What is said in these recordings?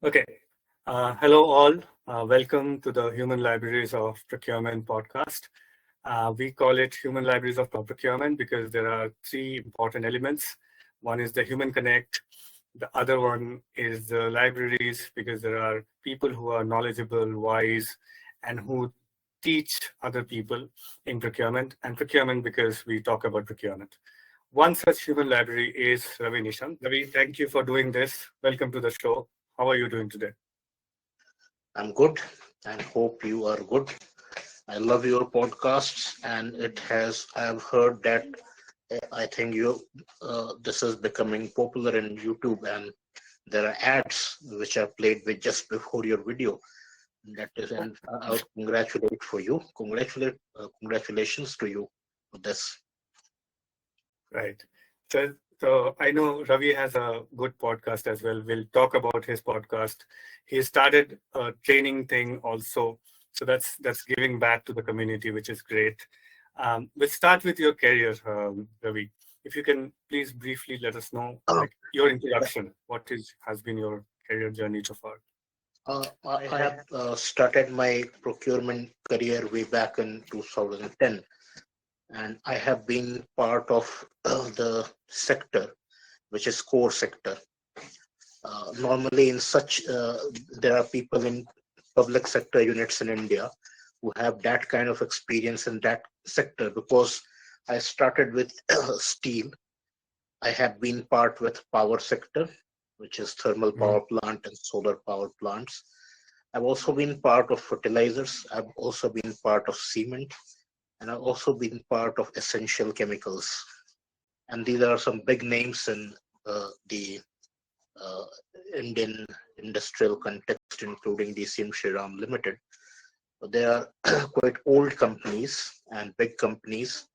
Okay. Hello, all. Welcome to the Human Libraries of Procurement podcast. We call it Human Libraries of Procurement because there are three important elements. One is the human connect. The other one is the libraries because there are people who are knowledgeable, wise, and who teach other people in procurement. And procurement because we talk about procurement. One such human library is Ravi Nishant. Ravi, thank you for doing this. Welcome to the show. How are you doing today? I'm good and hope you are good. I love your podcasts, and I've heard that I think this is becoming popular in YouTube, and there are ads which are played with just before your video. That is, and I would congratulate for you. Congratulations to you for this. Right. So I know Ravi has a good podcast as well. We'll talk about his podcast. He started a training thing also. So that's giving back to the community, which is great. We'll start with your career, Ravi. If you can please briefly let us know, Uh, like your introduction, what is has been your career journey so far? I have started my procurement career way back in 2010, and I have been part of the sector, which is core sector. Normally, there are people in public sector units in India who have that kind of experience in that sector because I started with steel. I have been part with power sector, which is thermal Mhm. power plant and solar power plants. I've also been part of fertilizers. I've also been part of cement, and I've also been part of essential chemicals. And these are some big names in the uh, Indian industrial context, including DCM Shriram Limited. They are quite old companies and big companies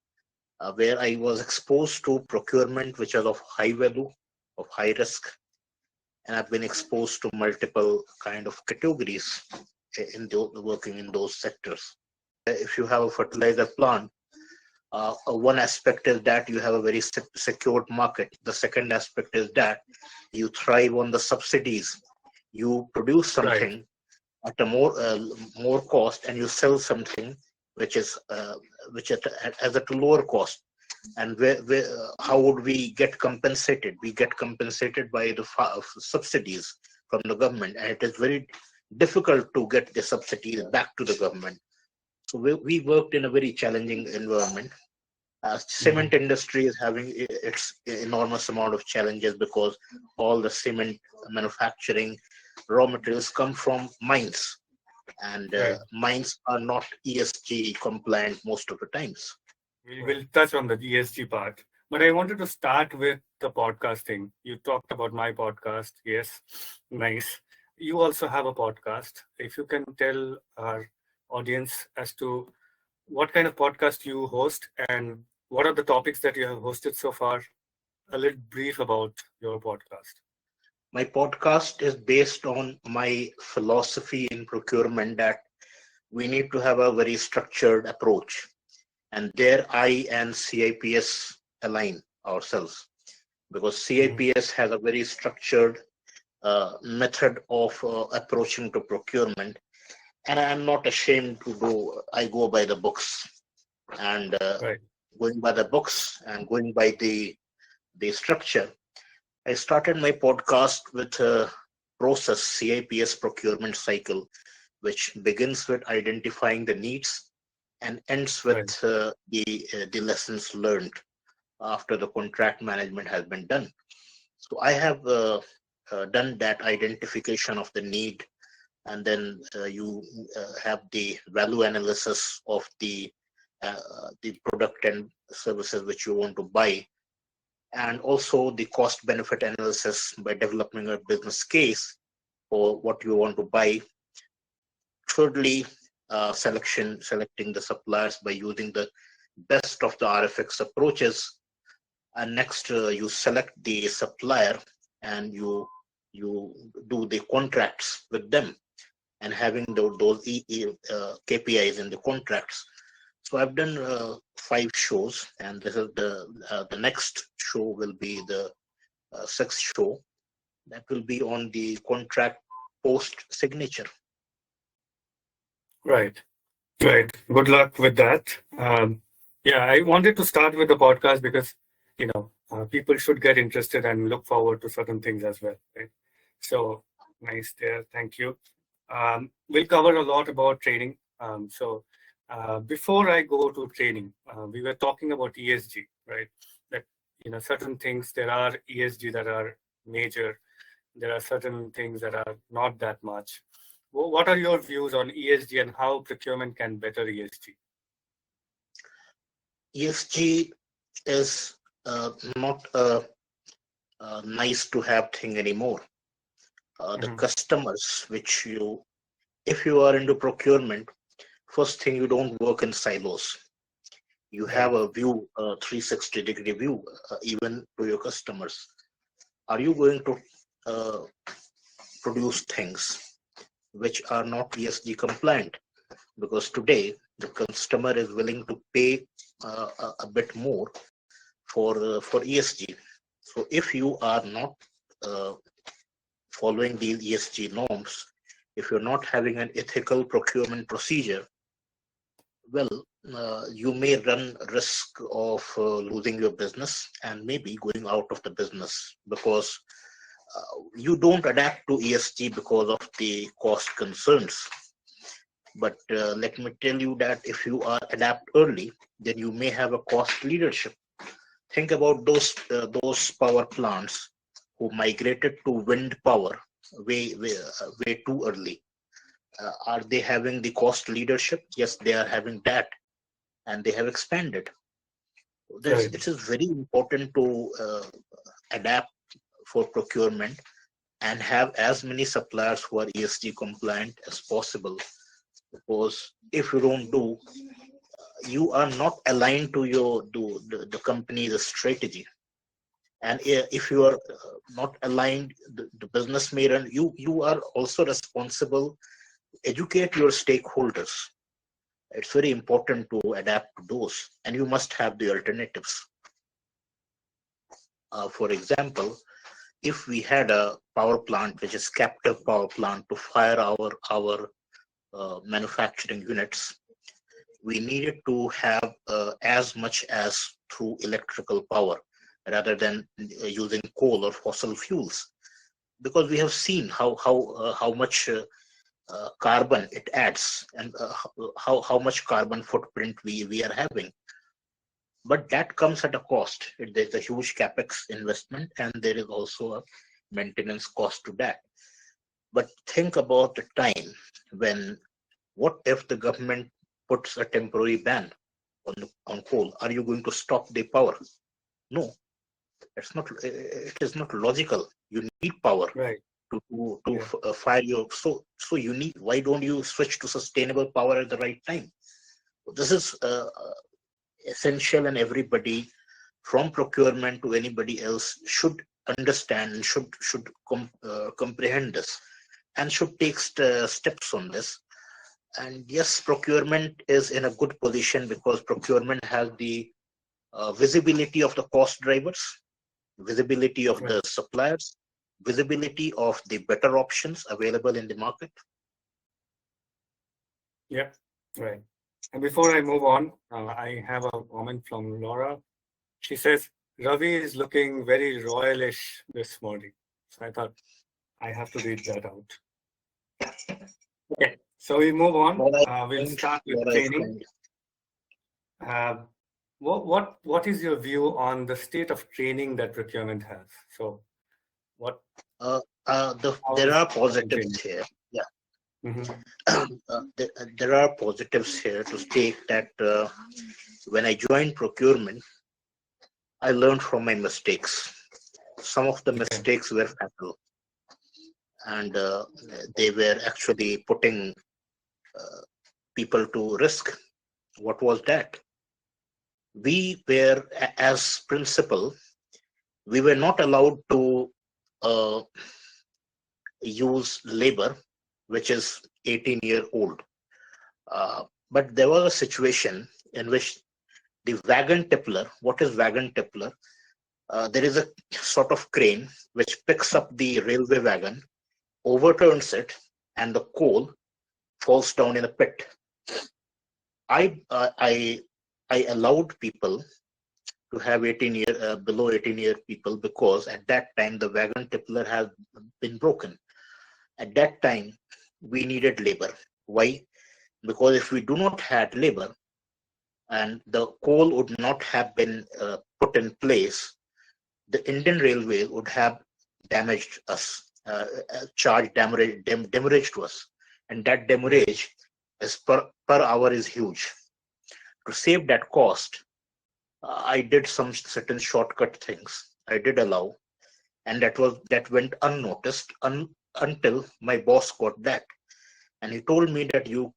where I was exposed to procurement, which is of high value, of high risk, and I've been exposed to multiple kind of categories working in those sectors. If you have a fertilizer plant, one aspect is that you have a very secured market. The second aspect is that you thrive on the subsidies. You produce Right. something at a more cost, and you sell something which is which at a lower cost. And how would we get compensated? We get compensated by the subsidies from the government, and it is very difficult to get the subsidies back to the government. So we worked in a very challenging environment. Cement Mhm. industry is having its enormous amount of challenges because all the cement manufacturing raw materials come from mines, and Right. mines are not ESG compliant most of the times. We'll touch on the ESG part, but I wanted to start with the podcasting. You talked about my podcast. Yes, nice. You also have a podcast. If you can tell our audience as to what kind of podcast you host and what are the topics that you have hosted so far, a little brief about your podcast. My podcast is based on my philosophy in procurement that we need to have a very structured approach, and there I and CIPS align ourselves because Mhm. CIPS has a very structured method of approaching to procurement, and I'm not ashamed to go. I go by the books, and Right. going by the books and going by the structure. I started my podcast with a process CIPS procurement cycle, which begins with identifying the needs and ends with Right. the lessons learned after the contract management has been done. So I have done that identification of the need, and then you have the value analysis of the product and services which you want to buy, and also the cost benefit analysis by developing a business case for what you want to buy. Thirdly, selecting the suppliers by using the best of the RFX approaches. And next, you select the supplier, and you do the contracts with them, and having those KPIs in the contracts. So I've done 5 shows, and this is the next show will be the sixth show that will be on the contract post signature. Right. Right. Good luck with that. Yeah, I wanted to start with the podcast because, people should get interested and look forward to certain things as well. Right? So nice there. Thank you. We'll cover a lot about training. Before I go to training, we were talking about ESG, right? That, certain things, there are ESG that are major. There are certain things that are not that much. What are your views on ESG and how procurement can better ESG? ESG is not a nice to have thing anymore. The Hmm. customers, if you are into procurement, first thing, you don't work in silos. You have Right, a view, a 360-degree view, even to your customers. Are you going to uh, produce things which are not ESG compliant? Because today the customer is willing to pay a bit more for ESG. So if you are not uh, following these ESG norms, if you're not having an ethical procurement procedure, well, you may run risk of losing your business and maybe going out of the business because you don't adapt to ESG because of the cost concerns. But let me tell you that if you are adapt early, then you may have a cost leadership. Think about those power plants who migrated to wind power way too early. Are they having the cost leadership? Yes, they are having that, and they have expanded. right, It is very important to adapt for procurement and have as many suppliers who are ESG compliant as possible. Because if you don't do, you are not aligned to the company's strategy. And if you are not aligned, the business may run. You are also responsible. Educate your stakeholders. It's very important to adapt to those, and you must have the alternatives. For example, if we had a power plant which is captive power plant to fire our manufacturing units, we needed to have as much as through electrical power rather than using coal or fossil fuels, because we have seen how much carbon it adds, and how much carbon footprint we are having. But that comes at a cost. There's a huge capex investment, and there is also a maintenance cost to that. But think about the time when, what if the government puts a temporary ban on coal? Are you going to stop the power? No, it is not logical. You need power right. Yeah, to fire your, so you need, why don't you switch to sustainable power at the right time? This is essential, and everybody from procurement to anybody else should understand and should comprehend this, and should take steps on this. And yes, procurement is in a good position because procurement has the visibility of the cost drivers, visibility of right. the suppliers, visibility of the better options available in the market. Yeah, right. And before I move on, I have a comment from Laura. She says, Ravi is looking very royalish this morning. So I thought I have to read that out. Okay, so we move on. What I We'll find, start with what I training. find, Uh, what is your view on the state of training that procurement has? So what uh, how there is are procurement positives training? here. Yeah, Hmm. there are positives here to state that when I joined procurement, I learned from my mistakes. Some of the Okay, mistakes were fatal, and they were actually putting uh, people to risk. What was that? We were, as principal, we were not allowed to uh, use labor which is 18-year-old. But there was a situation in which the wagon tippler, what is wagon tippler? There is a sort of crane which picks up the railway wagon overturns it, and the coal falls down in a pit. I uh, I I allowed people to have 18-year below 18-year people because at that time the wagon tippler has been broken. At that time, we needed labor. Why? Because if we do not have labor and the coal would not have been put in place, the Indian Railway would have damaged us, charged demurrage to us, and that right, demurrage is per hour is huge. To save that cost, I did some certain shortcut things. I did allow, and that went unnoticed until my boss got that, and he told me that you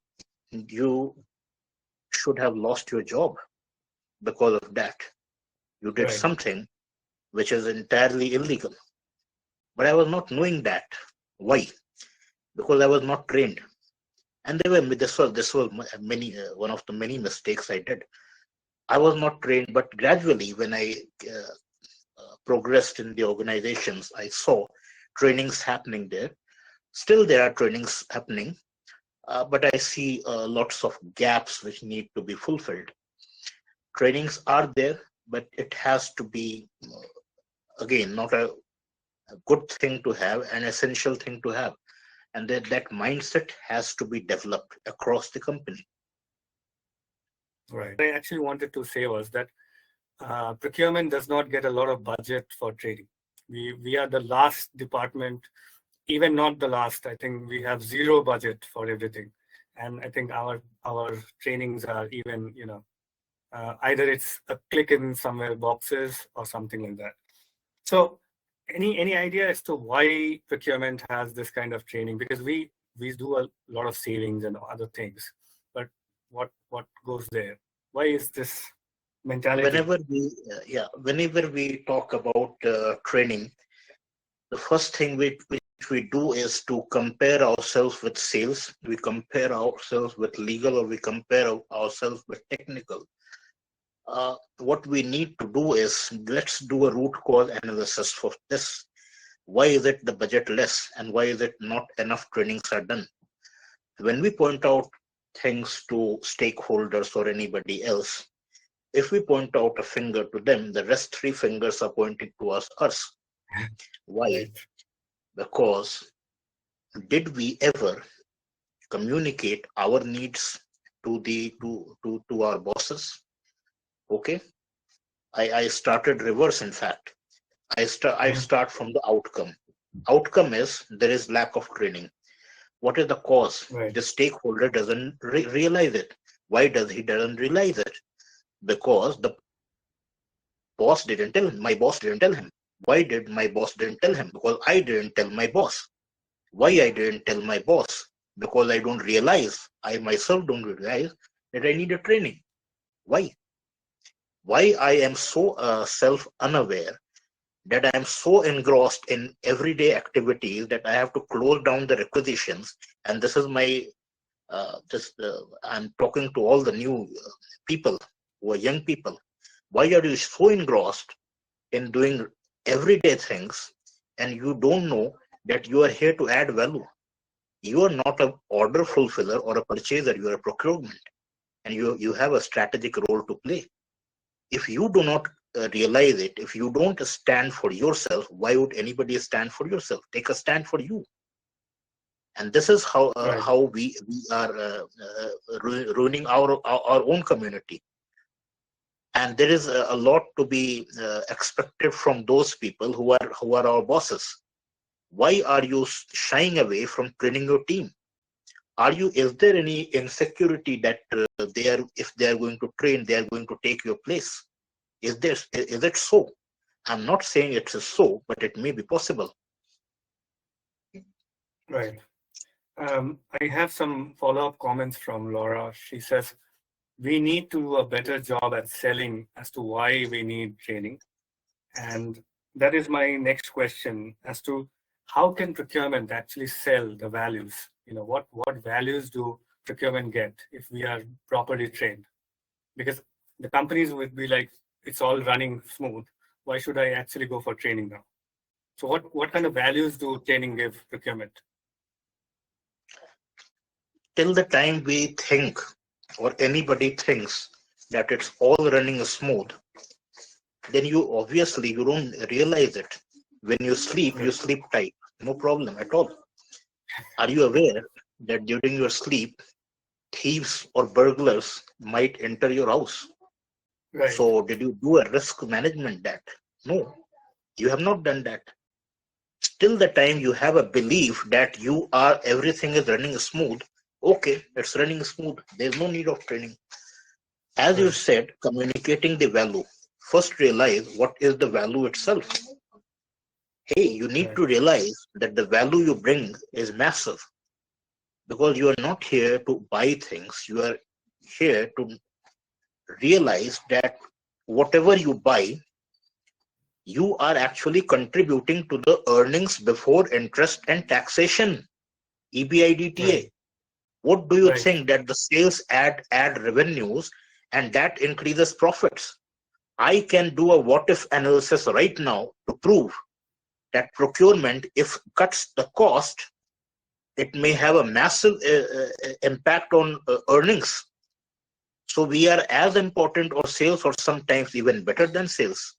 should have lost your job because of that. You did right, something which is entirely illegal. But I was not knowing that. Why? Because I was not trained. And they were this was many one of the many mistakes I did. I was not trained, but gradually when I progressed in the organizations, I saw trainings happening there. Still, there are trainings happening, but I see lots of gaps which need to be fulfilled. Trainings are there, but it has to be again not a good thing to have, an essential thing to have, and that mindset has to be developed across the company. right. I actually wanted to say was that procurement does not get a lot of budget for training. We are the last department, even not the last. I think we have zero budget for everything, and I think our trainings are even either it's a click in somewhere boxes or something like that. So any idea as to why procurement has this kind of training? Because we do a lot of savings and other things, but what goes there? Why is this mentality? Whenever we talk about training, the first thing which we do is to compare ourselves with sales, we compare ourselves with legal, or we compare ourselves with technical. What we need to do is, let's do a root cause analysis for this. Why is it the budget less, and why is it not enough trainings are done? When we point out things to stakeholders or anybody else, if we point out a finger to them, the rest three fingers are pointing towards us. Why? Right, Because did we ever communicate our needs to our bosses? Okay. I started reverse, in fact. I mhm, start from the outcome. Outcome is there is lack of training. What is the cause? right, The stakeholder doesn't realize it. Why does he doesn't realize it? Because the boss didn't tell him. My boss didn't tell him. Why did my boss didn't tell him? Because I didn't tell my boss. Why I didn't tell my boss? Because I don't realize. I myself don't realize that I need a training. Why? Why I am so self unaware that I am so engrossed in everyday activities that I have to close down the requisitions. And this is my I'm talking to all the new people who are young people. Why are you so engrossed in doing everyday things and you don't know that you are here to add value? You are not an order fulfiller or a purchaser, you are a procurement, and you have a strategic role to play. If you do not realize it, if you don't stand for yourself, why would anybody stand for yourself? Take a stand for you. And this is right, how we are ruining our own community. And there is a lot to be expected from those people who are our bosses. Why are you shying away from training your team? Is there any insecurity that they are, if they are going to train, they are going to take your place? Is it so? I'm not saying it is so, but it may be possible. right. I have some follow-up comments from Laura. She says, we need to do a better job at selling as to why we need training. And that is my next question as to how can procurement actually sell the values? What values do procurement get if we are properly trained? Because the companies would be like, it's all running smooth. Why should I actually go for training now? So what kind of values do training give procurement? till the time we think or anybody thinks that it's all running smooth, then you don't realize it. When you Right. sleep tight, no problem at all. Are you aware that during your sleep, thieves or burglars might enter your house? Right. So did you do a risk management that? No, you have not done that. Till the time you have a belief that everything is running smooth, okay, it's running smooth. There's no need of training. As you Right. said, communicating the value. First realize what is the value itself. Hey, you need Right. to realize that the value you bring is massive, because you are not here to buy things. You are here to realize that whatever you buy, you are actually contributing to the earnings before interest and taxation, Right. EBITDA. What do you Right. think that the sales add revenues and that increases profits? I can do a what if analysis right now to prove that procurement, if cuts the cost, it may have a massive impact on earnings. So we are as important or sales, or sometimes even better than sales.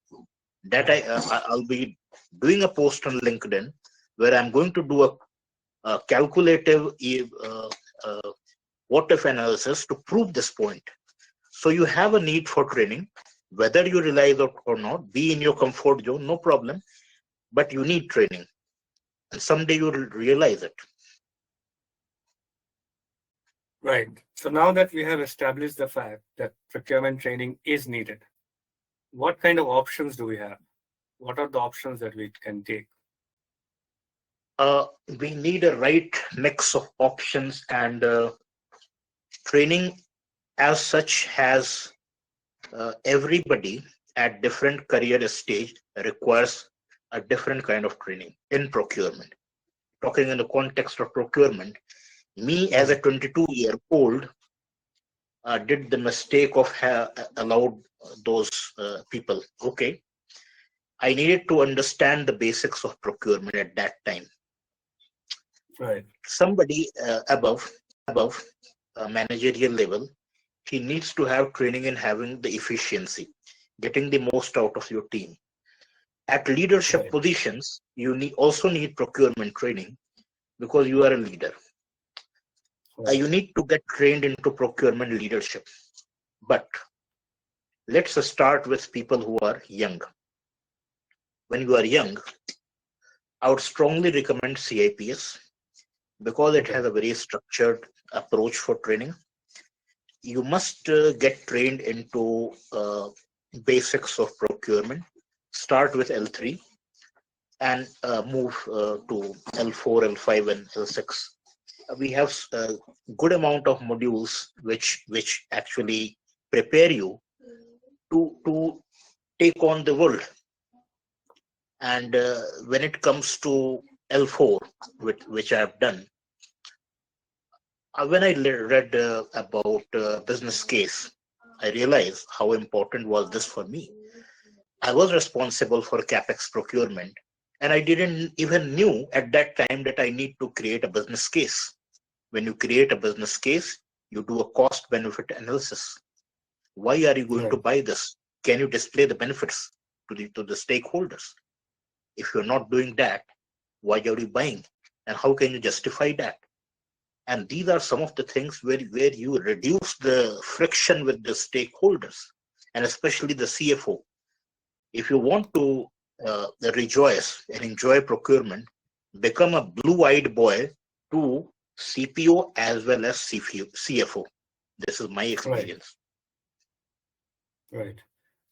That Right. I'll be doing a post on LinkedIn where I'm going to do a calculative uh, what if analysis to prove this point. So you have a need for training, whether you realize it or not. Be in your comfort zone, no problem, but you need training, and someday you'll realize it. Right. So now that we have established the fact that procurement training is needed, what kind of options do we have? What are the options that we can take? Uh, we need a right mix of options, and training as such has everybody at different career stage requires a different kind of training in procurement. Talking in the context of procurement, me as a Right. 22-year-old did the mistake of allowed those people. Okay, I needed to understand the basics of procurement at that time. Right. Somebody above managerial level, he needs to have training in having the efficiency, getting the most out of your team. At leadership Right. positions, you also need procurement training because you are a leader. Right. You need to get trained into procurement leadership. But let's start with people who are young. When you are young, I would strongly recommend CIPS because it Okay. has a very structured approach for training. You must get trained into basics of procurement. Start with L3 and move to L4, L5, and L6. We have a good amount of modules which actually prepare you to take on the world. And when it comes to L4, which I have done, when I read about business case, I realized how important was this for me. I was responsible for capex procurement, and I didn't even knew at that time that I need to create a business case. When you create a business case, you do a cost benefit analysis. Why are you going to Right. buy this? Can you display the benefits to the stakeholders? If you're not doing that, why are you buying? And how can you justify that? And these are some of the things where you reduce the friction with the stakeholders, and especially the CFO. If you want to rejoice and enjoy procurement, become a blue-eyed boy to CPO as well as CFO. This is my Right. experience. Right.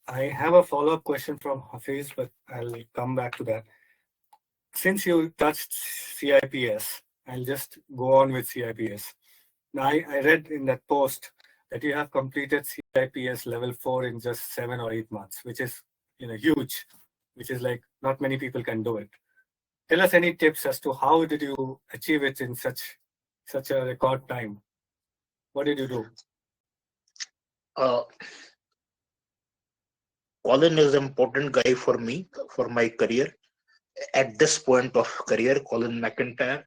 I have a follow-up question from Hafiz, but I'll come back to that. Since you touched CIPS, I'll just go on with CIPS. Now, I read in that post that you have completed CIPS level 4 in just 7 or 8 months, which is huge, which is like not many people can do it. Tell us any tips as to how did you achieve it in such a record time? What did you do? Uh, Colin is an important guy for me, for my career. At this point of career, Colin McIntyre,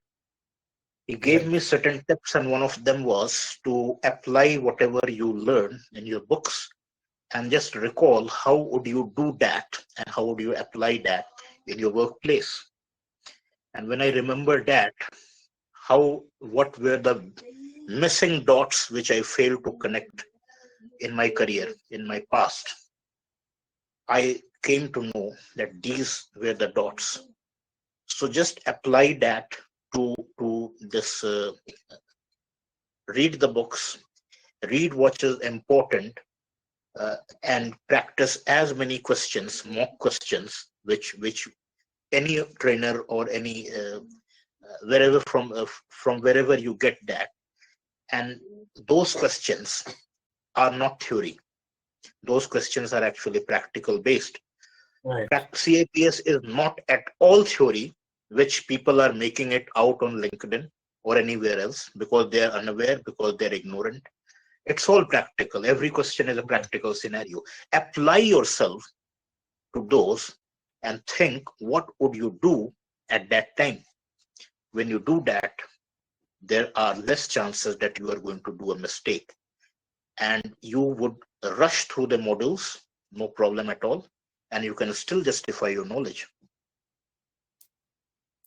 He gave me certain tips, and one of them was to apply whatever you learn in your books and just recall how would you do that and how would you apply that in your workplace. And when I remember that, what were the missing dots which I failed to connect in my career, in my past, I came to know that these were the dots. So just apply that to this. Read the books, read what is important, and practice as many questions, mock questions, which any trainer or any wherever from wherever you get that. And those questions are not theory. Those questions are actually practical based. Right. CIPS is not at all theory, which people are making it out on LinkedIn or anywhere else because they are unaware, because they're ignorant. It's all practical. Every question is a practical scenario. Apply yourself to those and think, what would you do at that time? When you do that, there are less chances that you are going to do a mistake. And you would rush through the modules, no problem at all. And you can still justify your knowledge.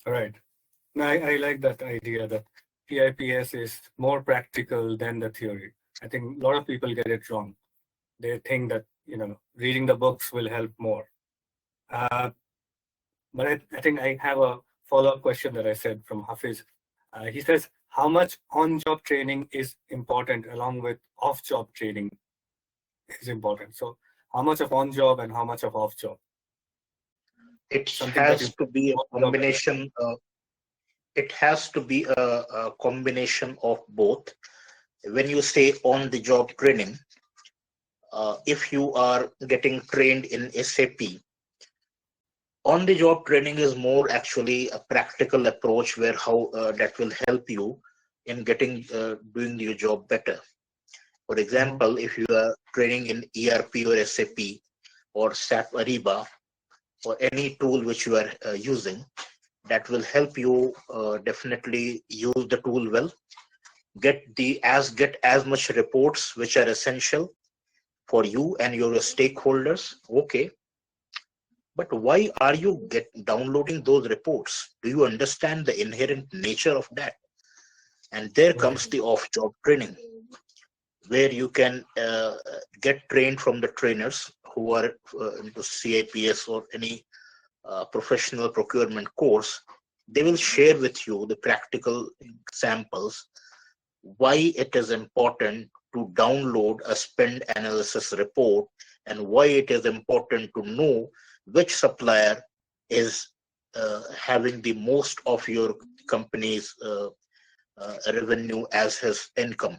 Right. No, I like that idea that CIPS is more practical than the theory. I think a lot of people get it wrong. They think that, reading the books will help more. But I think I have a follow-up question that I said from Hafiz. He says, how much on-job training is important along with off-job training is important? So how much of on-job and how much of off-job? It Something that you has to be a combination. It has to be a combination of both. When you say on-the-job training, if you are getting trained in SAP, on-the-job training is more actually a practical approach where how that will help you in getting doing your job better. For example, if you are training in ERP or SAP or SAP Ariba or any tool which you are using, that will help you definitely use the tool well, get as much reports which are essential for you and your stakeholders. Okay, but why are you downloading those reports? Do you understand the inherent nature of that? And there comes the off-job training, where you can get trained from the trainers who are into CIPS or any professional procurement course. They will share with you the practical examples why it is important to download a spend analysis report and why it is important to know which supplier is having the most of your company's revenue as his income.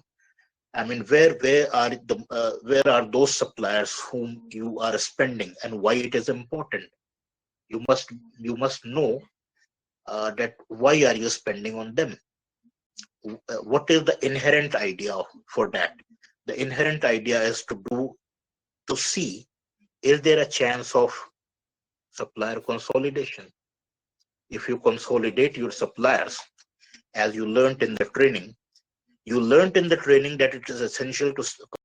I mean, where are those suppliers whom you are spending and why it is important? You must know that why are you spending on them? What is the inherent idea for that? The inherent idea is to see, is there a chance of supplier consolidation? If you consolidate your suppliers, as you learned in the training, that it is essential to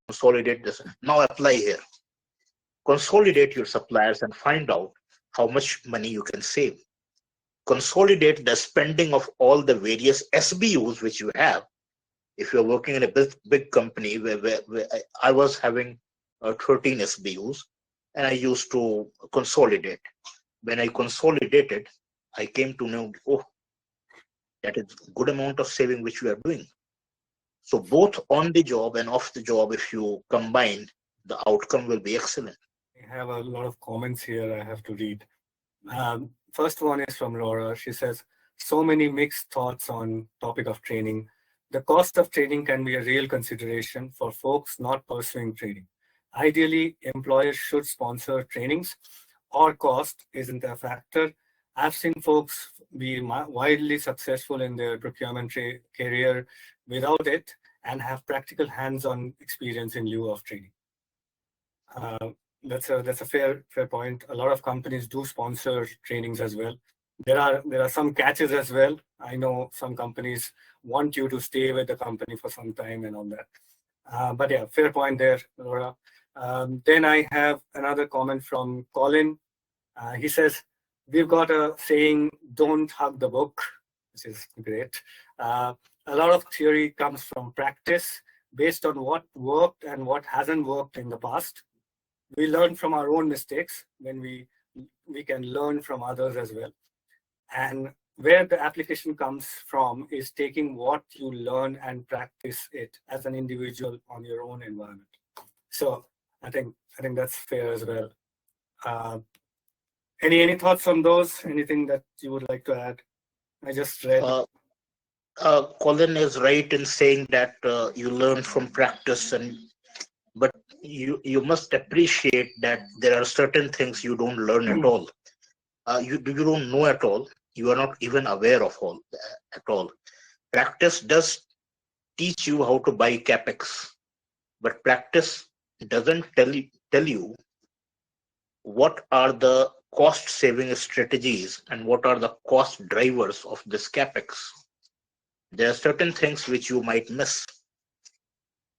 consolidate this. Now apply here. Consolidate your suppliers and find out how much money you can save. Consolidate the spending of all the various SBUs which you have. If you're working in a big company where I was having 13 SBUs and I used to consolidate. When I consolidated, I came to know, oh, that is a good amount of saving which we are doing. So both on the job and off the job, if you combine, the outcome will be excellent. I have a lot of comments here I have to read. First one is from Laura. She says, so many mixed thoughts on topic of training. The cost of training can be a real consideration for folks not pursuing training. Ideally, employers should sponsor trainings or cost isn't a factor. I've seen folks be widely successful in their procurement career without it and have practical hands-on experience in lieu of training. That's a fair point. A lot of companies do sponsor trainings as well. There are some catches as well. I know some companies want you to stay with the company for some time and all that. But yeah, fair point there, Laura. Then I have another comment from Colin. He says, we've got a saying, don't hug the book, which is great. Uh, a lot of theory comes from practice based on what worked and what hasn't worked in the past. We learn from our own mistakes when we can learn from others as well. And where the application comes from is taking what you learn and practice it as an individual on your own environment. So I think that's fair as well. Uh, any thoughts on those? Anything that you would like to add? I just read. Colin is right in saying that you learn from practice, but you must appreciate that there are certain things you don't learn at all. You don't know at all. You are not even aware of all at all. Practice does teach you how to buy capex, but practice doesn't tell you what are the cost saving strategies and what are the cost drivers of this capex. There are certain things which you might miss.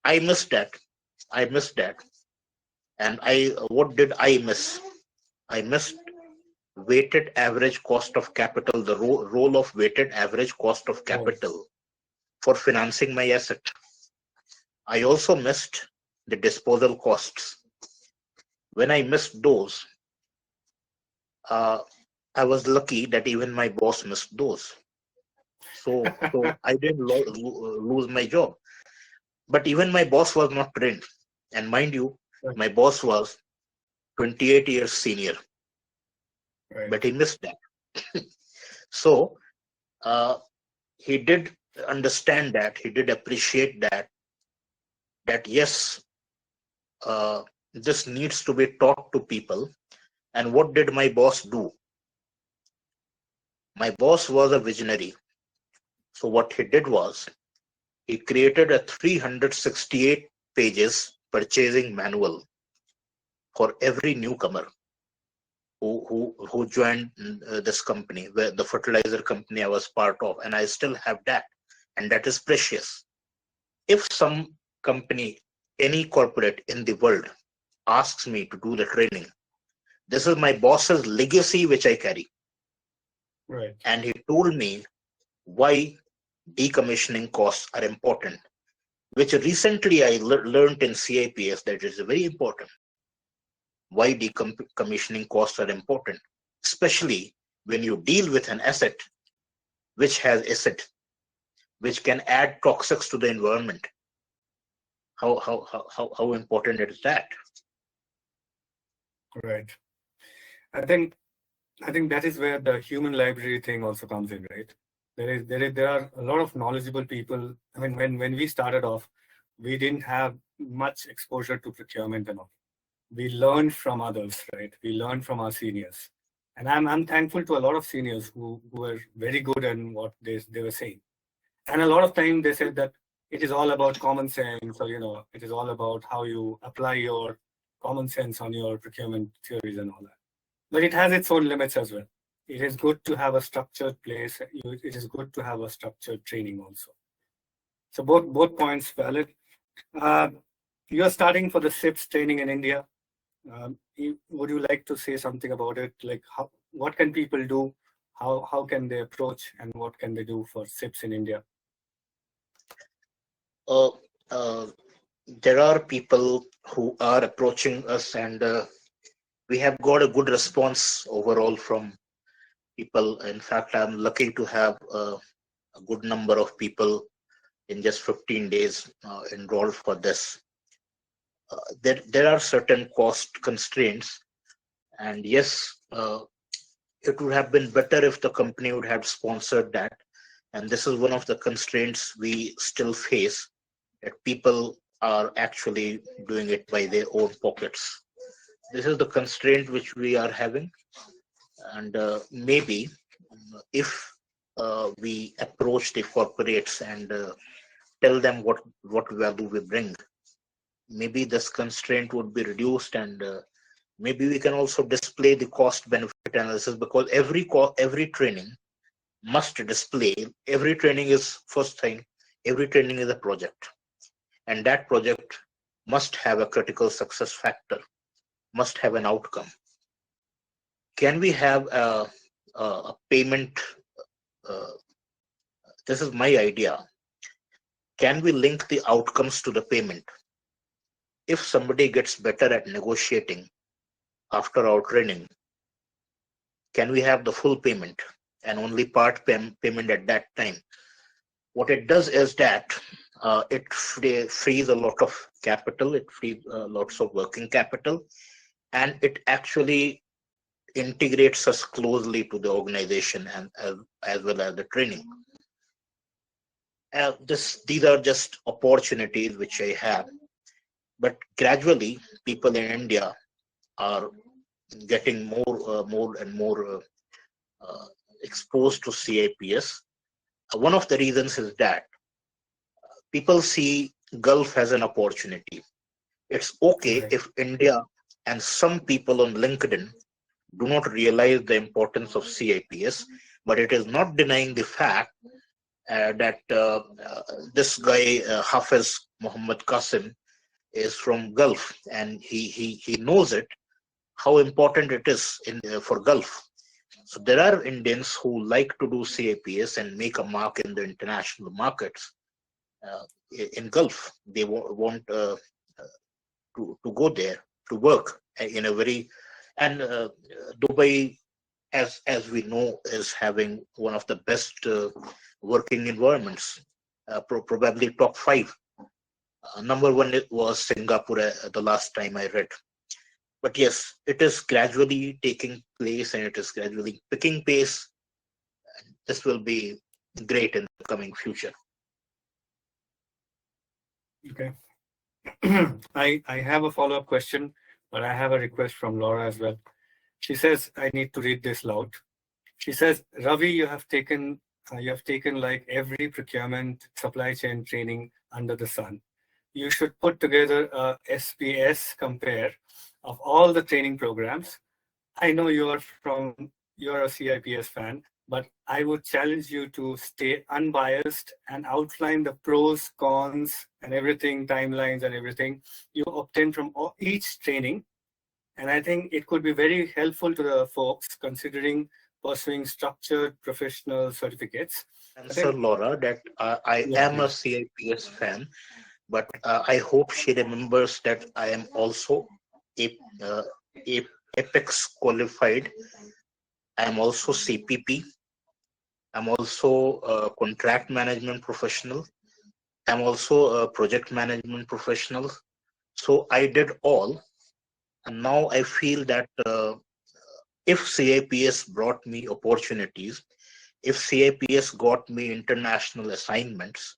I missed that. And what did I miss? I missed weighted average cost of capital, the role of weighted average cost of capital for financing my asset. I also missed the disposal costs. When I missed those, I was lucky that even my boss missed those. So I didn't lose my job. But even my boss was not trained. And mind you, my boss was 28 years senior. Right. But he missed that. So he did understand that, he did appreciate that yes, this needs to be taught to people. And what did my boss do? My boss was a visionary. So what he did was, he created a 368 pages purchasing manual for every newcomer who joined this company, where the fertilizer company I was part of, and I still have that, and that is precious. If some company, any corporate in the world asks me to do the training, this is my boss's legacy which I carry. Right. And he told me why decommissioning costs are important, which recently I learned in CIPS that is very important. Why decommissioning costs are important, especially when you deal with an asset which has acid, which can add toxics to the environment. How important is that? Right. I think that is where the human library thing also comes in, right? There are a lot of knowledgeable people. I mean, when we started off, we didn't have much exposure to procurement and all. We learned from others, right? We learned from our seniors. And I'm thankful to a lot of seniors who were very good in what they were saying. And a lot of time they said that it is all about common sense, or it is all about how you apply your common sense on your procurement theories and all that. But it has its own limits as well. It is good to have a structured place. It is good to have a structured training also. So both points valid. Uh, you're starting for the CIPS training in India. Would you like to say something about it? Like what can people do? How can they approach, and what can they do for CIPS in India? There are people who are approaching us, and we have got a good response overall from people. In fact, I'm lucky to have a good number of people in just 15 days enrolled for this. There are certain cost constraints, and yes, it would have been better if the company would have sponsored that. And this is one of the constraints we still face, that people are actually doing it by their own pockets. This is the constraint which we are having. And maybe if we approach the corporates and tell them what value we bring, maybe this constraint would be reduced, and Maybe we can also display the cost benefit analysis, because every training must display. Every training is, first thing, every training is a project, and that project must have a critical success factor, must have an outcome. Can we have a payment? Uh, this is my idea. Can we link the outcomes to the payment? If somebody gets better at negotiating after our training, can we have the full payment and only part payment at that time? What it does is that it frees a lot of capital, it frees lots of working capital, and it actually integrates us closely to the organization, and as well as the training. These are just opportunities which I have, but gradually people in India are getting more and more uh, exposed to CIPS. One of the reasons is that people see Gulf as an opportunity. It's okay Right. if India and some people on LinkedIn do not realize the importance of CIPS, but it is not denying the fact that this guy, Hafiz Muhammad Qasim, is from Gulf, and he knows it, how important it is for Gulf. So there are Indians who like to do CIPS and make a mark in the international markets uh, in Gulf. They want to go there to work in a very, and Dubai, as we know, is having one of the best working environments, probably top five. Number one was Singapore the last time I read. But yes, it is gradually taking place and it is gradually picking pace. This will be great in the coming future. Okay. I have a follow-up question, but I have a request from Laura as well. She says I need to read this loud. She says, Ravi, you have taken like every procurement supply chain training under the sun. You should put together a SPS compare of all the training programs. I know you're a CIPS fan, but I would challenge you to stay unbiased and outline the pros, cons, and everything, timelines and everything you obtain from each training. And I think it could be very helpful to the folks considering pursuing structured professional certificates. I Answer think, Laura that I yeah, am a please. CIPS fan, but I hope she remembers that I am also a, a Apex qualified. I am also CPP. I'm also a contract management professional. I'm also a project management professional. So I did all, and now I feel that if CIPS brought me opportunities, if CIPS got me international assignments,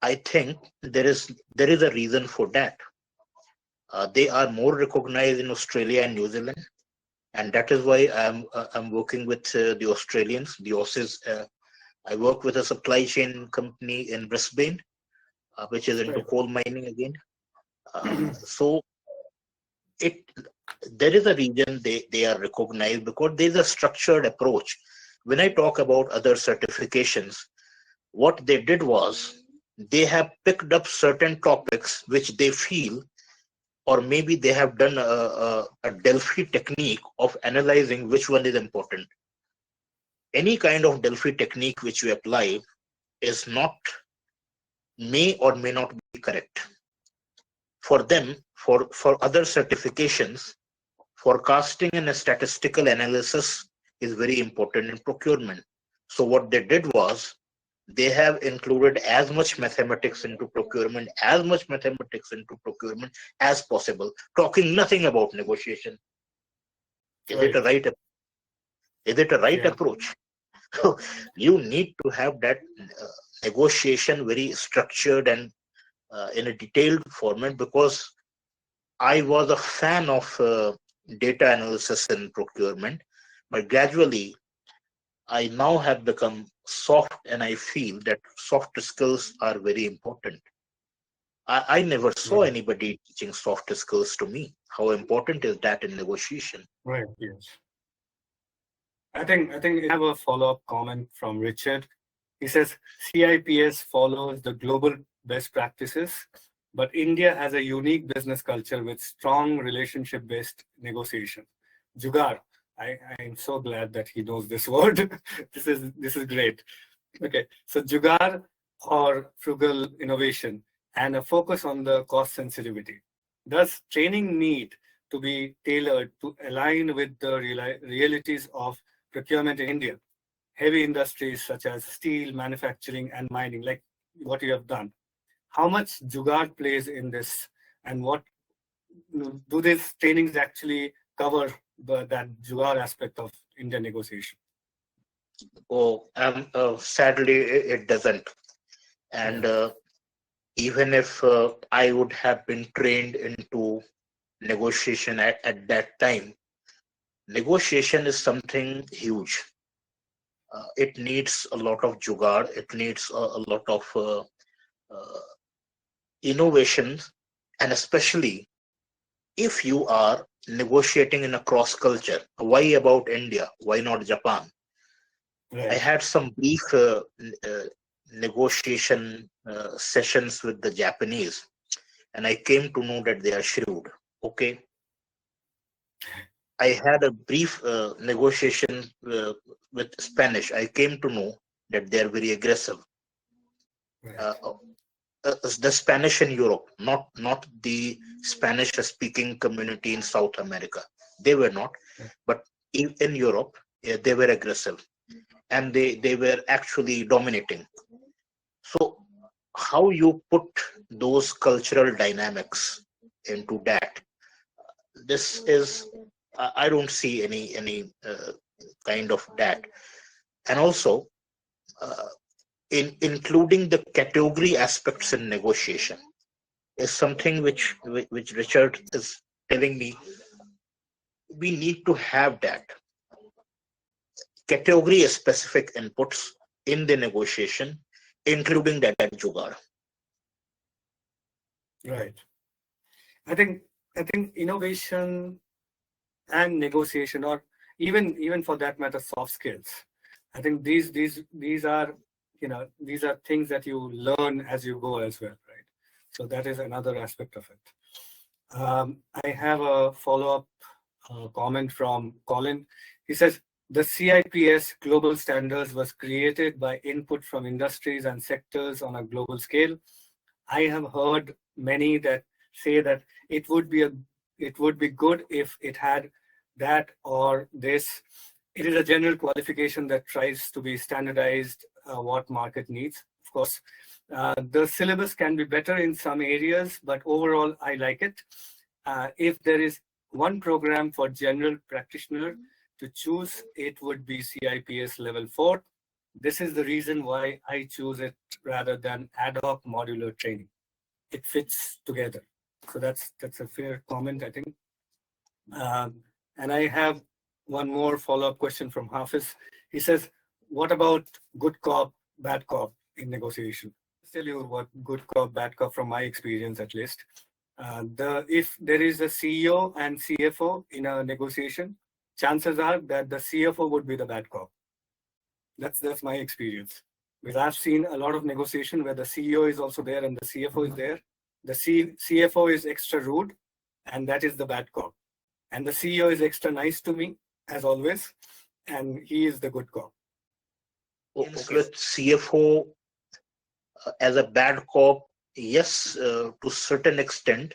I think there is a reason for that. They are more recognized in Australia and New Zealand, and that is why I'm working with the Australians, the Aussies. I work with a supply chain company in Brisbane, which is into Right. coal mining again. So it there is a reason they are recognized, because there is a structured approach. When I talk about other certifications, what they did was they have picked up certain topics which they feel, or maybe they have done a Delphi technique of analyzing which one is important. Any kind of Delphi technique which you apply is not, may or may not be correct. For them, for other certifications, forecasting and a statistical analysis is very important in procurement. So what they did was they have included as much mathematics into procurement, as possible, talking nothing about negotiation. Is it Right. a right? Is it a right Yeah. approach? You need to have that negotiation very structured and in a detailed format, because I was a fan of data analysis and procurement, but gradually I now have become soft, and I feel that soft skills are very important. I never saw Right. anybody teaching soft skills to me. How important is that in negotiation? Right. Yes. I think I have a follow-up comment from Richard. He says CIPS follows the global best practices, but India has a unique business culture with strong relationship-based negotiation. Jugaad. I am so glad that he knows this word. This is great. Okay, so Jugaad or frugal innovation and a focus on the cost sensitivity. Does training need to be tailored to align with the realities of procurement in India? Heavy industries such as steel, manufacturing, and mining, like what you have done. How much Jugaad plays in this, and what do these trainings actually cover that Jugaad aspect of Indian negotiation? Oh, sadly, it doesn't. And Yeah, even if I would have been trained into negotiation at that time, negotiation is something huge. It needs a lot of jugaad, it needs a lot of uh, innovations, and especially if you are negotiating in a cross culture. Why about India? Why not Japan? I right. had some brief negotiation sessions with the Japanese, and I came to know that they are shrewd. Okay, I had a brief negotiation with Spanish. I came to know that they are very aggressive. Uh, Right. the Spanish in Europe, not the Spanish speaking community in South America. They were not, but in Europe, yeah, they were aggressive, and they were actually dominating. So how you put those cultural dynamics into that, this is I don't see any kind of that. And also uh, in including the category aspects in negotiation is something which Richard is telling me we need to have that category specific inputs in the negotiation, including that jugaad. Right. I think I think innovation and negotiation, or even for that matter, soft skills. I think these are these are things that you learn as you go as well, right? So that is another aspect of it. I have a follow-up comment from Colin. He says the CIPS global standards was created by input from industries and sectors on a global scale. I have heard many that say that it would be a it would be good if it had that or this. It is a general qualification that tries to be standardized what market needs. Of course, the syllabus can be better in some areas, but overall, I like it. If there is one program for general practitioner to choose, it would be CIPS Level 4. This is the reason why I choose it rather than ad hoc modular training. It fits together. So that's a fair comment, I think. And I have one more follow-up question from Hafiz. He says, what about good cop, bad cop in negotiation? I'll tell you what good cop, bad cop from my experience at least. If there is a CEO and CFO in a negotiation, chances are that the CFO would be the bad cop. That's my experience. Because I've seen a lot of negotiation where the CEO is also there and the CFO is there. The CFO is extra rude, and that is the bad cop. And the CEO is extra nice to me, as always, and he is the good cop. Okay. With CFO as a bad cop, yes, to certain extent,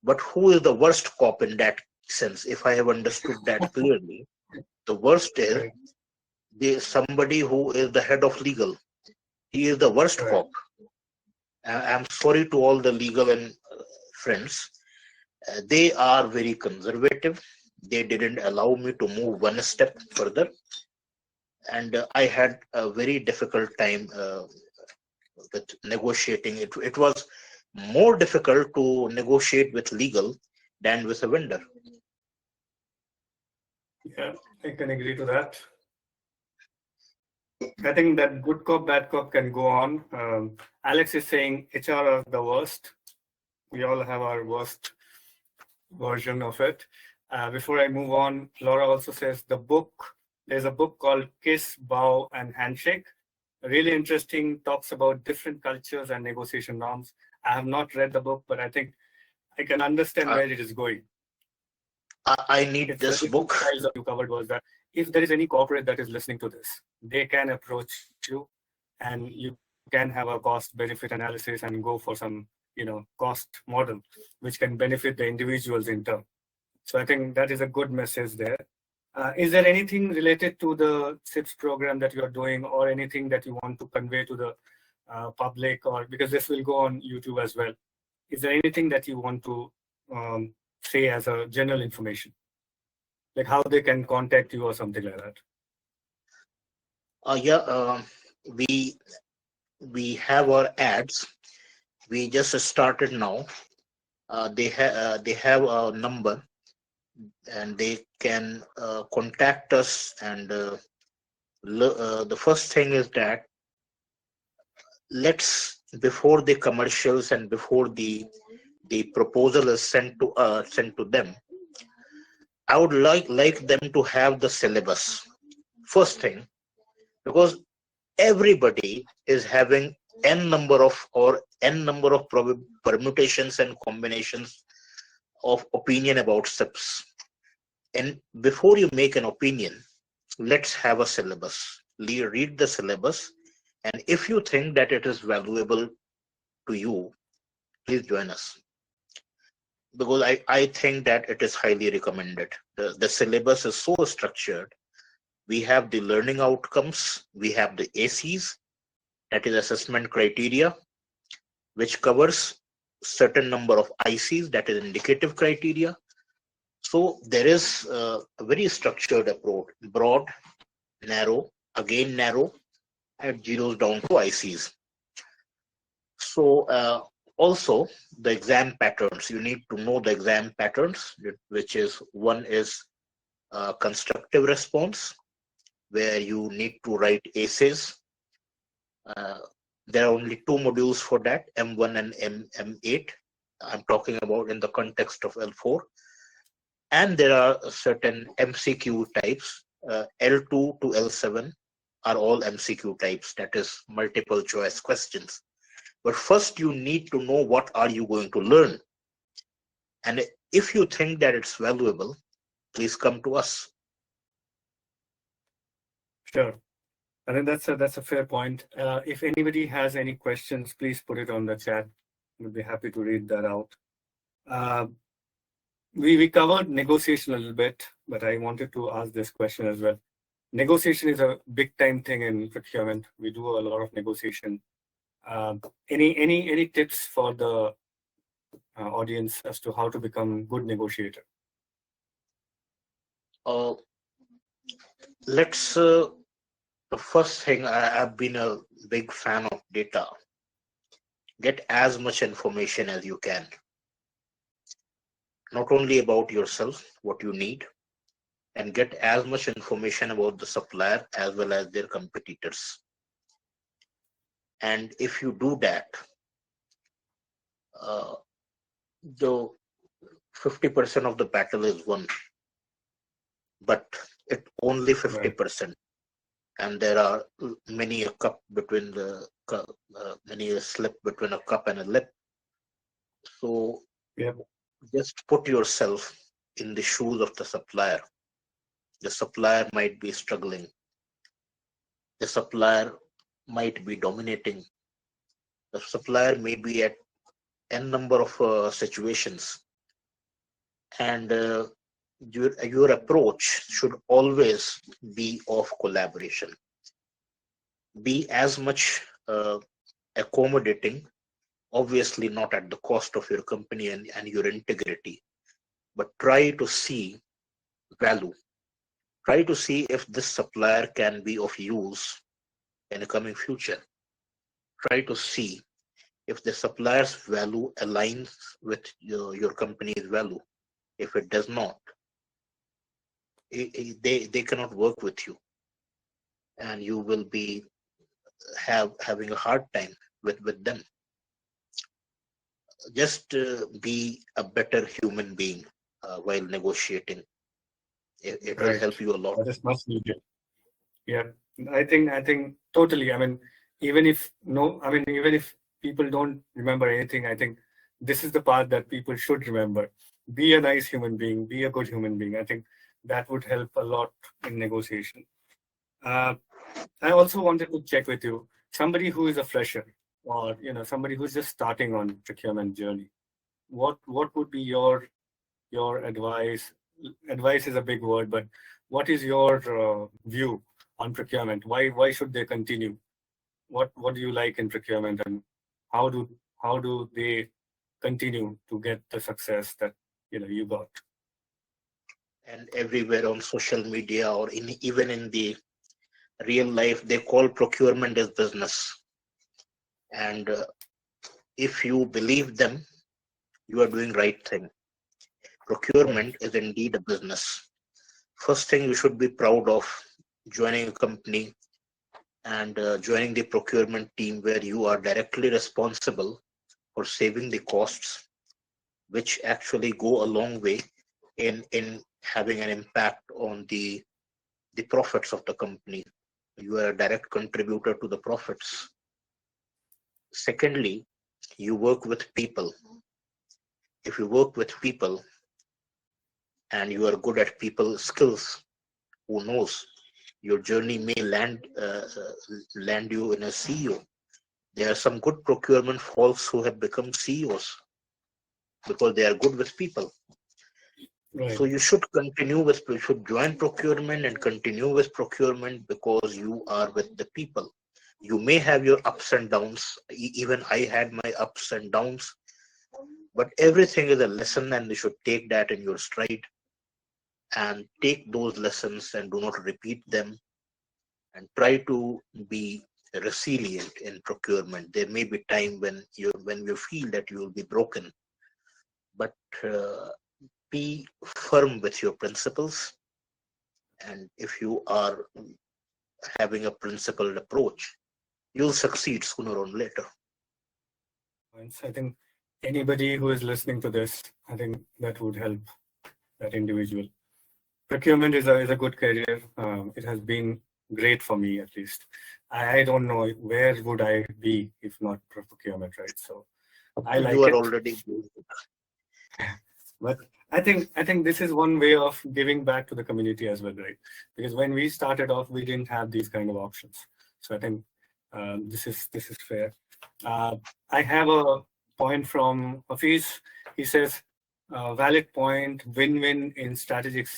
but who is the worst cop in that sense? If I have understood that clearly, the worst is Right. somebody who is the head of legal. He is the worst Right. cop. I'm sorry to all the legal and friends. They are very conservative. They didn't allow me to move one step further, and I had a very difficult time with negotiating. It was more difficult to negotiate with legal than with a vendor. Yeah, I can agree to that. I think that good cop, bad cop can go on. Alex is saying HR are the worst. We all have our worst version of it. Before I move on, Laura also says there's a book called Kiss, Bow, and Handshake. Really interesting, talks about different cultures and negotiation norms. I have not read the book, but I think I can understand Uh, where it is going. I need It's the this different book. styles that you covered was that if there is any corporate that is listening to this, they can approach you and you can have a cost benefit analysis and go for some, cost model, which can benefit the individuals in turn. So I think that is a good message there. Is there anything related to the CIPS program that you are doing or anything that you want to convey to the public, or because this will go on YouTube as well? Is there anything that you want to say as a general information, like how they can contact you or something like that? Yeah, we we have our ads. We just started now. They have a number, and they can contact us. And the first thing is that let's, before the commercials and before the proposal is sent to them, I would like them to have the syllabus first thing, because everybody is having n number of permutations and combinations of opinion about SIPs. And before you make an opinion, let's have a syllabus. Read the syllabus, and if you think that it is valuable to you, please join us, because I think that it is highly recommended. The syllabus is so structured. We have the learning outcomes, we have the ACs, that is assessment criteria, which covers certain number of ICs, that is indicative criteria. So there is a very structured approach, broad, narrow, again narrow, and zeros down to ICs. So also the exam patterns, you need to know the exam patterns, which is one is constructive response, where you need to write ACEs. There are only two modules for that, M1 and M8. I'm talking about in the context of L4. And there are certain MCQ types, L2 to L7 are all MCQ types, that is multiple choice questions. But first you need to know what are you going to learn. And if you think that it's valuable, please come to us. Sure. I think that's a fair point. If anybody has any questions, please put it on the chat. We'll be happy to read that out. Uh, we covered negotiation a little bit, but I wanted to ask this question as well. Negotiation is a big time thing in procurement. We do a lot of negotiation. Any tips for the audience as to how to become good negotiator? Let's the first thing, I've been a big fan of data. Get as much information as you can, not only about yourself, what you need, and get as much information about the supplier as well as their competitors. And if you do that, the 50% of the battle is won, but it only 50%. And there are many a cup between the many a slip between a cup and a lip. So just put yourself in the shoes of the supplier. The supplier might be struggling. The supplier might be dominating. The supplier may be at n number of situations, and your approach should always be of collaboration. Be as much accommodating, obviously not at the cost of your company and your integrity, but try to see value. Try to see if this supplier can be of use in the coming future. Try to see if the supplier's value aligns with your company's value. If it does not, they cannot work with you, and you will be having a hard time with them. just be a better human being while negotiating. It will Right. help you a lot. That is much needed. Yeah. I think totally. I mean, even if people don't remember anything, I think this is the part that people should remember. Be a nice human being, be a good human being. I think that would help a lot in negotiation. Uh, I also wanted to check with you, somebody who is a fresher or somebody who's just starting on procurement journey. What would be your advice? Advice is a big word, but what is your view on procurement? Why should they continue? What do you like in procurement, and how do they continue to get the success that you got? And everywhere on social media or even in the real life, they call procurement as business. And if you believe them, you are doing right thing. Right. Procurement is indeed a business. First thing you should be proud of joining a company and joining the procurement team where you are directly responsible for saving the costs, which actually go a long way in having an impact on the profits of the company. You are a direct contributor to the profits. Secondly, you work with people. If you work with people and you are good at people skills, who knows, your journey may land you in a CEO. There are some good procurement folks who have become CEOs because they are good with people. So Right. you should join procurement and continue with procurement because you are with the people. You may have your ups and downs. Even I had my ups and downs, but everything is a lesson, and you should take that in your stride and take those lessons and do not repeat them, and try to be resilient in procurement. There may be time when you feel that you will be broken, but be firm with your principles. And if you are having a principled approach, you'll succeed sooner or later. I think anybody who is listening to this, I think that would help that individual. Procurement is a good career. It has been great for me, at least. I don't know where would I be if not for procurement, right? So I You like are it. already But I think this is one way of giving back to the community as well, right? Because when we started off, we didn't have these kind of options. So I think this is fair. Uh, I have a point from Hafiz. He says, valid point, win-win in strategic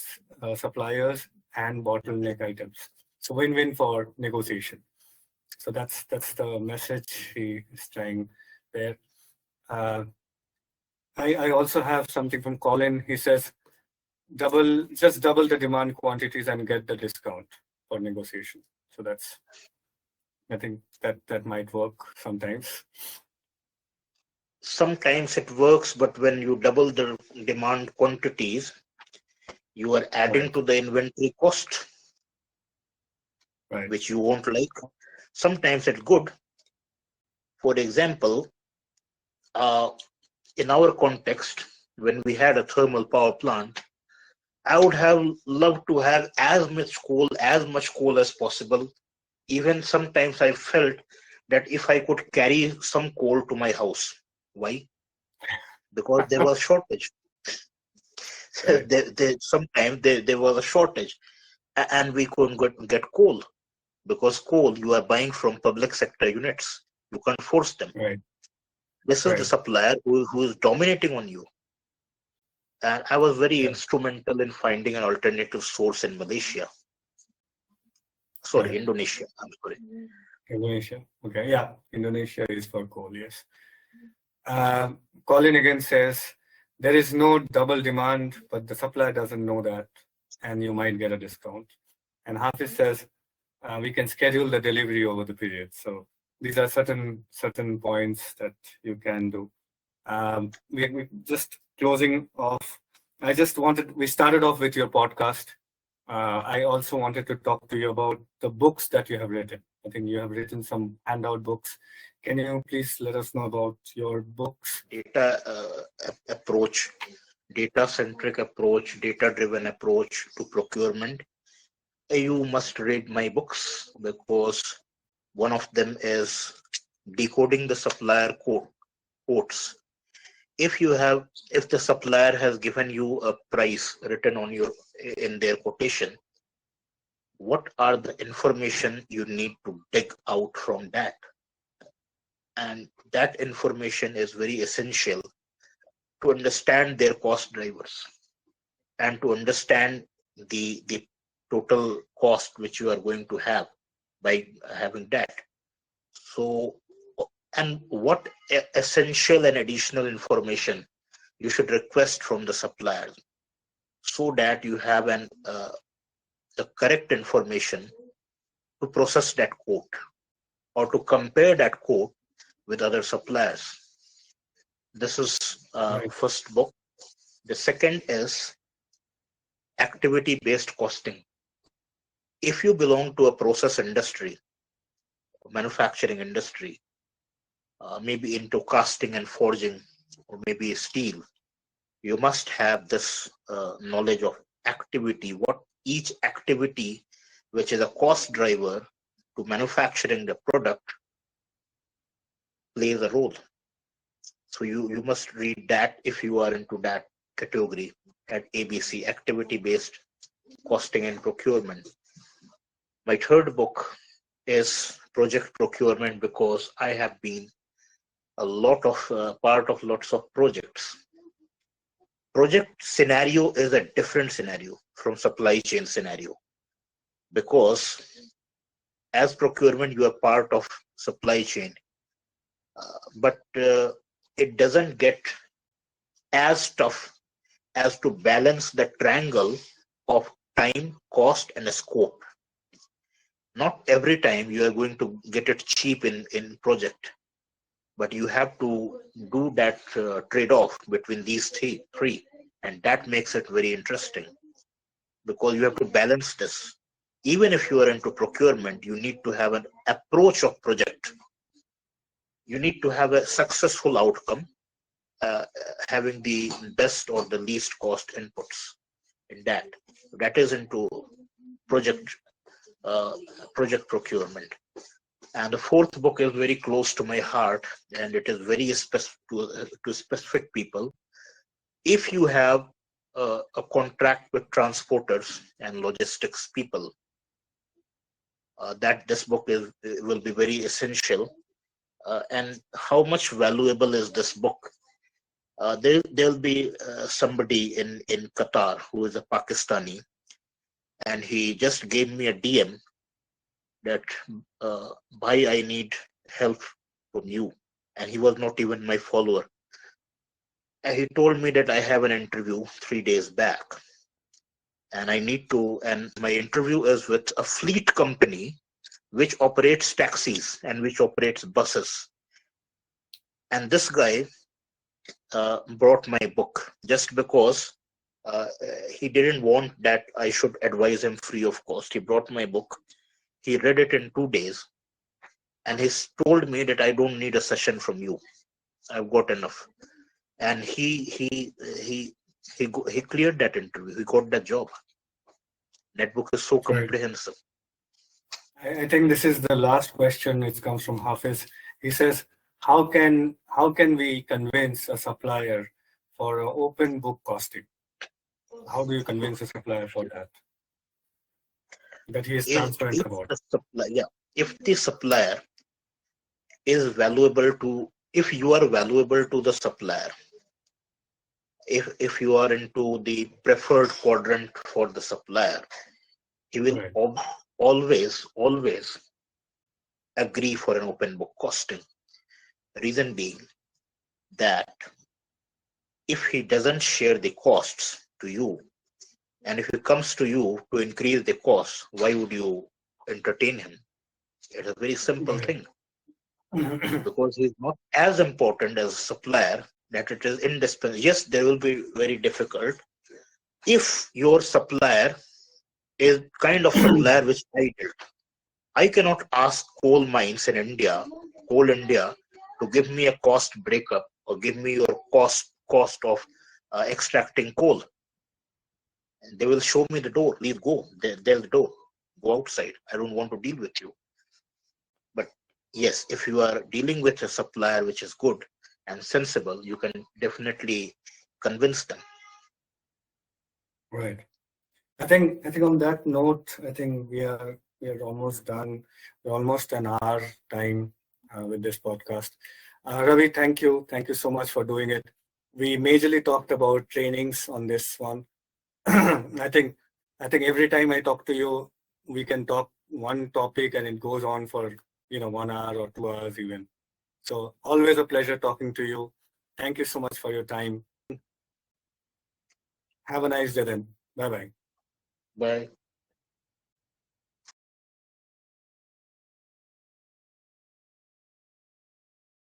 suppliers and bottleneck items. So win-win for negotiation. So that's the message he is trying there. Uh, I also have something from Colin. He says, just double the demand quantities and get the discount for negotiation. So I think that might work sometimes. sometimes it works, but when you double the demand quantities, you are adding Right, to the inventory cost, right, which you won't like. Sometimes it's good. For example, uh, in our context, when we had a thermal power plant, I would have loved to have as much coal as possible. Even sometimes I felt that if I could carry some coal to my house. Why? Because there was shortage. right, Sometimes there was a shortage, and we couldn't get coal, because coal you are buying from public sector units. You can't force them. right, This is the right. supplier who is dominating on you. And I was very Yeah, instrumental in finding an alternative source in Malaysia. Sorry, right. Indonesia. I'm sorry. Indonesia. Okay, yeah. Indonesia is for coal, yes. Colin again says, there is no double demand, but the supplier doesn't know that, and you might get a discount. And Hafiz says, we can schedule the delivery over the period. So these are certain points that you can do. We just closing off. We started off with your podcast. I also wanted to talk to you about the books that you have written. I think you have written some handout books. Can you please let us know about your books? Data approach, data-centric approach, data-driven approach to procurement. You must read my books because one of them is decoding the supplier quotes. If the supplier has given you a price written on your in their quotation, what are the information you need to dig out from that? And that information is very essential to understand their cost drivers and to understand the total cost which you are going to have by having that. So, and what essential and additional information you should request from the suppliers so that you have the correct information to process that quote or to compare that quote with other suppliers. This is Right. first book. The second is activity-based costing. If you belong to a process industry, manufacturing industry, maybe into casting and forging, or maybe steel, you must have this knowledge of activity, what each activity, which is a cost driver to manufacturing the product, plays a role. So you must read that if you are into that category at ABC, activity-based costing and procurement. My third book is project procurement because I have been a lot of part of lots of projects. Project scenario is a different scenario from supply chain scenario because as procurement you are part of supply chain, but it doesn't get as tough as to balance the triangle of time, cost, and scope. Not every time you are going to get it cheap in project, but you have to do that trade-off between these three, and that makes it very interesting because you have to balance this. Even if you are into procurement, you need to have an approach of project. You need to have a successful outcome, uh, having the best or the least cost inputs in that. That is into project uh, project procurement. And the fourth book is very close to my heart, and it is very specific to specific people. If you have a contract with transporters and logistics people, that this book is will be very essential. And how much valuable is this book? There'll be somebody in Qatar who is a Pakistani, and he just gave me a DM that bhai, I need help from you, and he was not even my follower. And he told me that I have an interview 3 days back, and I need to, and my interview is with a fleet company which operates taxis and which operates buses. And this guy brought my book just because uh, he didn't want that I should advise him free of cost. He brought my book. He read it in 2 days, and he's told me that I don't need a session from you. I've got enough. And he cleared that interview. He got that job. That book is so Right. comprehensive. I think this is the last question. It comes from Hafiz. He says, how can we convince a supplier for open book costing? How do you convince a supplier for that he is transparent If about? the supplier, yeah, if the supplier is valuable to, if you are valuable to the supplier, if you are into the preferred quadrant for the supplier, he will Right. always agree for an open book costing. Reason being that if he doesn't share the costs to you, and if he comes to you to increase the cost, why would you entertain him? It's a very simple Right. thing because he's not as important as a supplier that it is indispensable. Yes, there will be very difficult if your supplier a kind of supplier which I built. I cannot ask Coal India, to give me a cost breakup or give me your cost of extracting coal. And they will show me the door. Please go. There's the door. Go outside. I don't want to deal with you. But yes, if you are dealing with a supplier which is good and sensible, you can definitely convince them. Right. I think on that note, I think we are almost done. We're almost an hour time with this podcast. Ravi, thank you. Thank you so much for doing it. We majorly talked about trainings on this one. I think every time I talk to you, we can talk one topic and it goes on for 1 hour or 2 hours even. So always a pleasure talking to you. Thank you so much for your time. Have a nice day then. Bye bye. Bye.